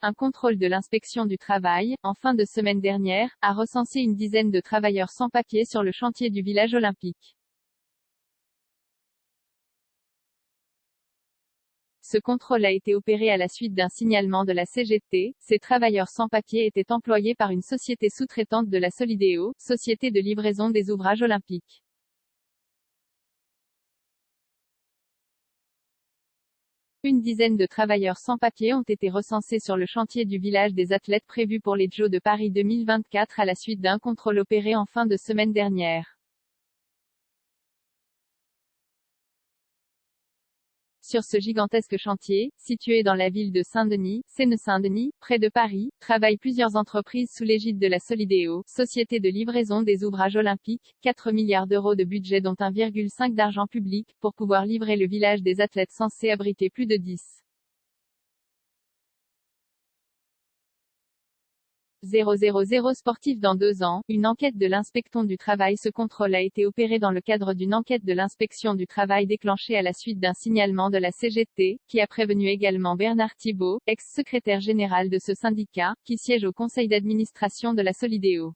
un contrôle de l'inspection du travail, en fin de semaine dernière, a recensé une dizaine de travailleurs sans papier sur le chantier du village olympique. Ce contrôle a été opéré à la suite d'un signalement de la CGT. Ces travailleurs sans papier étaient employés par une société sous-traitante de la Solideo, société de livraison des ouvrages olympiques. Une dizaine de travailleurs sans papier ont été recensés sur le chantier du village des athlètes prévu pour les Jeux de Paris 2024 à la suite d'un contrôle opéré en fin de semaine dernière. Sur ce gigantesque chantier, situé dans la ville de Saint-Denis, Seine-Saint-Denis, près de Paris, travaillent plusieurs entreprises sous l'égide de la Solideo, société de livraison des ouvrages olympiques, 4 milliards d'euros de budget dont 1,5 d'argent public, pour pouvoir livrer le village des athlètes censé abriter plus de 10 000 sportifs dans 2 ans. Une enquête de l'inspection du travail. Ce contrôle a été opéré dans le cadre d'une enquête de l'inspection du travail déclenchée à la suite d'un signalement de la CGT, qui a prévenu également Bernard Thibault, ex-secrétaire général de ce syndicat, qui siège au conseil d'administration de la Solideo.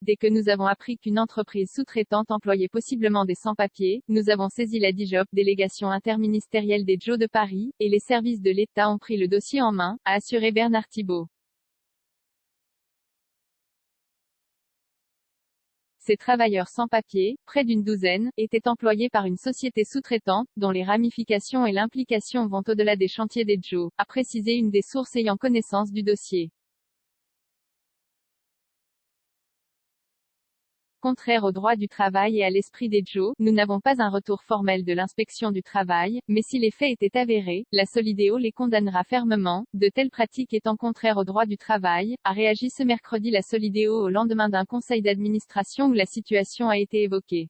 Dès que nous avons appris qu'une entreprise sous-traitante employait possiblement des sans-papiers, nous avons saisi la DIJOP, délégation interministérielle des Jeux de Paris, et les services de l'État ont pris le dossier en main, a assuré Bernard Thibault. Ces travailleurs sans papier, près d'une douzaine, étaient employés par une société sous-traitante, dont les ramifications et l'implication vont au-delà des chantiers des Jeux, a précisé une des sources ayant connaissance du dossier. Contraire au droit du travail et à l'esprit des Jeux, nous n'avons pas un retour formel de l'inspection du travail, mais si les faits étaient avérés, la Solideo les condamnera fermement. De telles pratiques étant contraires au droit du travail, a réagi ce mercredi la Solideo au lendemain d'un conseil d'administration où la situation a été évoquée.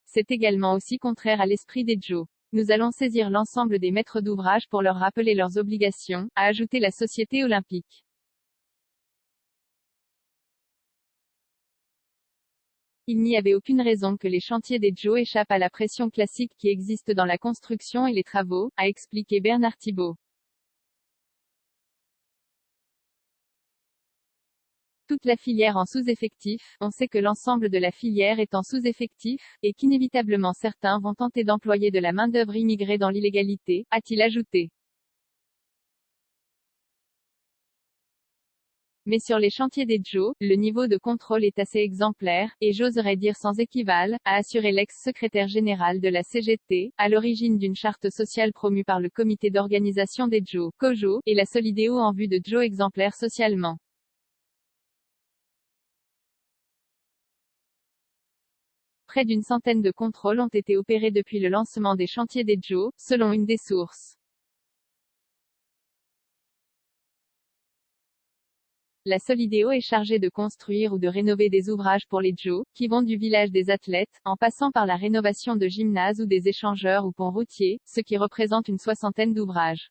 C'est également aussi contraire à l'esprit des Jeux. Nous allons saisir l'ensemble des maîtres d'ouvrage pour leur rappeler leurs obligations, a ajouté la société olympique. Il n'y avait aucune raison que les chantiers des Jeux échappent à la pression classique qui existe dans la construction et les travaux, a expliqué Bernard Thibault. Toute la filière en sous-effectif, on sait que l'ensemble de la filière est en sous-effectif, et qu'inévitablement certains vont tenter d'employer de la main-d'œuvre immigrée dans l'illégalité, a-t-il ajouté. Mais sur les chantiers des Jeux, le niveau de contrôle est assez exemplaire, et j'oserais dire sans équivalent, a assuré l'ex-secrétaire général de la CGT, à l'origine d'une charte sociale promue par le comité d'organisation des Jeux, COJO, et la Solideo en vue de Jeux exemplaires socialement. Près d'une centaine de contrôles ont été opérés depuis le lancement des chantiers des Jeux, selon une des sources. La Solideo est chargée de construire ou de rénover des ouvrages pour les Jeux, qui vont du village des athlètes, en passant par la rénovation de gymnases ou des échangeurs ou ponts routiers, ce qui représente une soixantaine d'ouvrages.